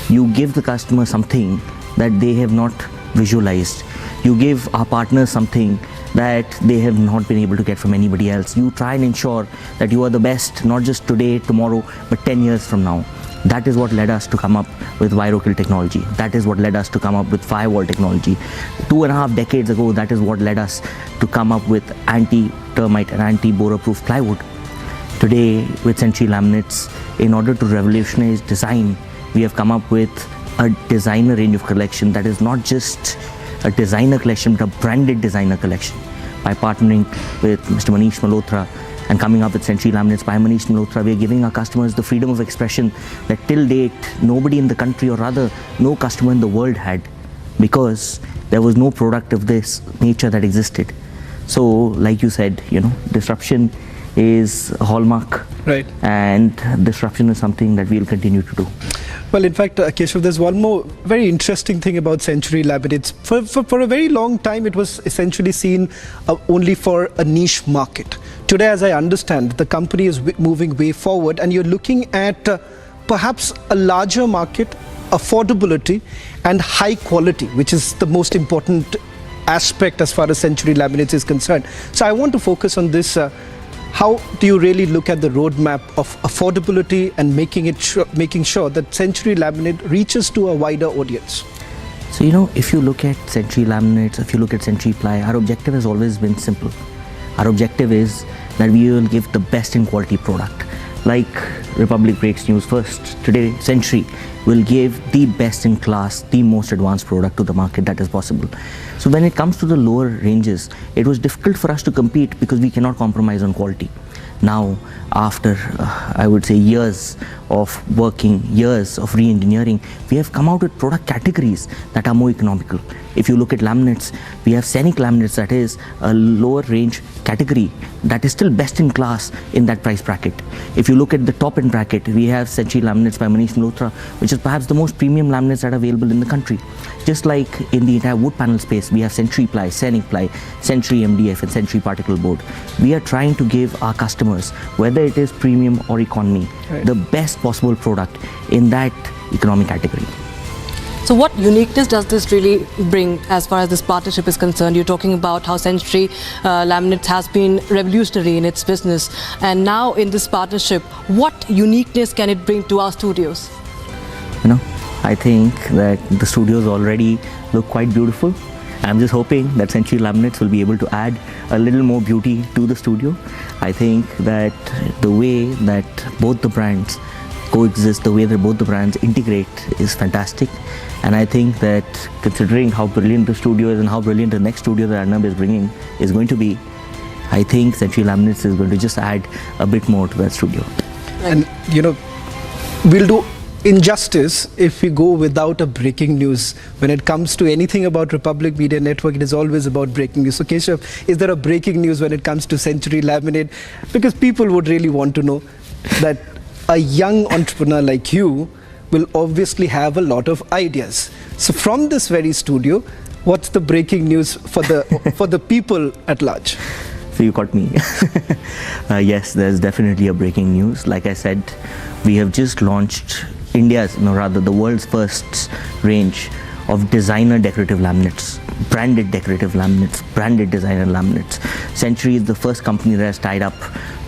You give the customer something that they have not visualized. You give our partners something that they have not been able to get from anybody else. You try and ensure that you are the best, not just today, tomorrow, but 10 years from now. That is what led us to come up with ViroKill technology. That is what led us to come up with firewall technology. 2.5 decades ago, that is what led us to come up with anti-termite and anti-borer-proof plywood. Today, with Century Laminates, in order to revolutionize design, we have come up with a designer range of collection that is not just a designer collection, but a branded designer collection. By partnering with Mr. Manish Malhotra and coming up with Century Laminates by Manish Malhotra, we are giving our customers the freedom of expression that till date nobody in the country, or rather no customer in the world had, because there was no product of this nature that existed. So like you said, disruption is a hallmark, right? And disruption is something that we'll continue to do. Well, in fact, Keshav, there's one more very interesting thing about Century Laminates. For a very long time, it was essentially seen only for a niche market. Today, as I understand, the company is moving way forward, and you're looking at perhaps a larger market, affordability, and high quality, which is the most important aspect as far as Century Laminates is concerned. So I want to focus on this. How do you really look at the roadmap of affordability and making sure that Century Laminate reaches to a wider audience? So, if you look at Century Laminates, if you look at Century Ply, our objective has always been simple. Our objective is that we will give the best in quality product. Like Republic breaks news first, today Century will give the best in class, the most advanced product to the market that is possible. So when it comes to the lower ranges, it was difficult for us to compete because we cannot compromise on quality. Now, after I would say years of working, years of re-engineering, we have come out with product categories that are more economical. If you look at laminates, we have scenic laminates, that is a lower range category that is still best in class in that price bracket. If you look at the top end bracket, we have Century Laminates by Manish Malhotra, which is perhaps the most premium laminates that are available in the country. Just like in the entire wood panel space, we have Century Ply, Scenic Ply, Century MDF and Century Particle Board. We are trying to give our customers, whether it is premium or economy, the best possible product in that economic category. So what uniqueness does this really bring as far as this partnership is concerned? You're talking about how Century Laminates has been revolutionary in its business, and now in this partnership, what uniqueness can it bring to our studios? I think that the studios already look quite beautiful. I'm just hoping that Century Laminates will be able to add a little more beauty to the studio. I think that the way that both the brands coexist, the way that both the brands integrate is fantastic. And I think that considering how brilliant the studio is and how brilliant the next studio that Arnab is going to be, I think Century Laminates is going to just add a bit more to that studio. And we'll do injustice if we go without a breaking news. When it comes to anything about Republic Media Network, it is always about breaking news. So Keshav, is there a breaking news when it comes to Century Laminate? Because people would really want to know that a young entrepreneur like you will obviously have a lot of ideas. So from this very studio, what's the breaking news for the people at large? So you caught me. Yes, there's definitely a breaking news. Like I said, we have just launched the world's first range of designer decorative laminates, branded decorative laminates, branded designer laminates. Century is the first company that has tied up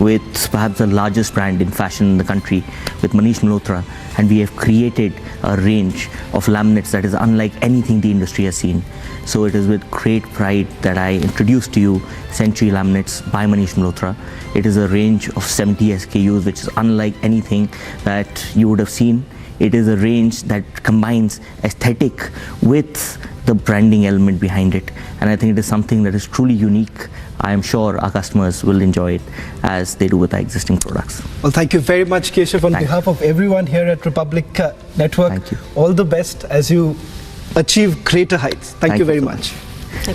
with perhaps the largest brand in fashion in the country, with Manish Malhotra, and we have created a range of laminates that is unlike anything the industry has seen. So it is with great pride that I introduce to you Century Laminates by Manish Malhotra. It is a range of 70 SKUs which is unlike anything that you would have seen. It is a range that combines aesthetic with the branding element behind it, and I think it is something that is truly unique. I am sure our customers will enjoy it as they do with our existing products. Well, thank you very much, Keshav. On behalf of everyone here at Republic Network, thank you. All the best as you achieve greater heights. Thank you very much.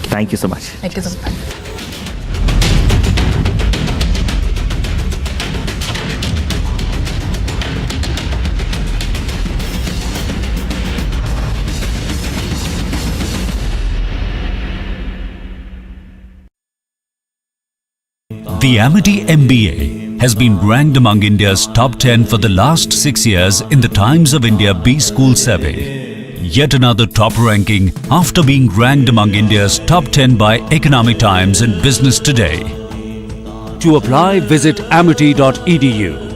Thank you so much. Thank you so much. The Amity MBA has been ranked among India's top 10 for the last 6 years in the Times of India B-School Survey. Yet another top ranking after being ranked among India's top 10 by Economic Times and Business Today. To apply, visit amity.edu.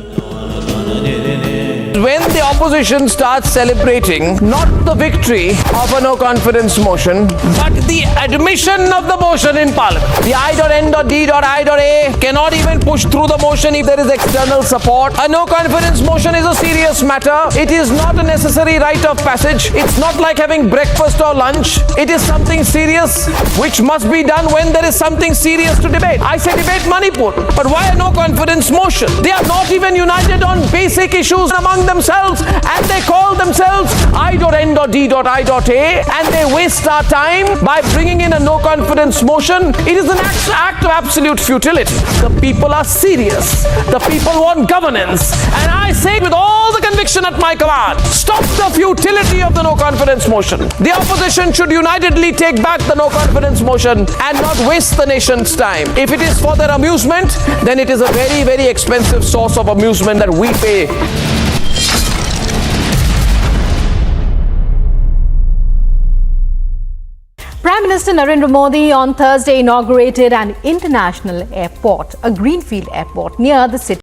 When the opposition starts celebrating not the victory of a no-confidence motion, but the admission of the motion in Parliament. The I.N.D.I.A cannot even push through the motion if there is external support. A no-confidence motion is a serious matter. It is not a necessary rite of passage. It's not like having breakfast or lunch. It is something serious which must be done when there is something serious to debate. I say debate Manipur, but why a no-confidence motion? They are not even united on basic issues among themselves, and they call themselves I.N.D.I.A, and they waste our time by bringing in a no-confidence motion. It is an act of absolute futility. The people are serious. The people want governance, and I say with all the conviction at my command, stop the futility of the no-confidence motion. The opposition should unitedly take back the no-confidence motion and not waste the nation's time. If it is for their amusement, then it is a very, very expensive source of amusement that we pay. Prime Minister Narendra Modi on Thursday inaugurated an international airport, a greenfield airport near the city.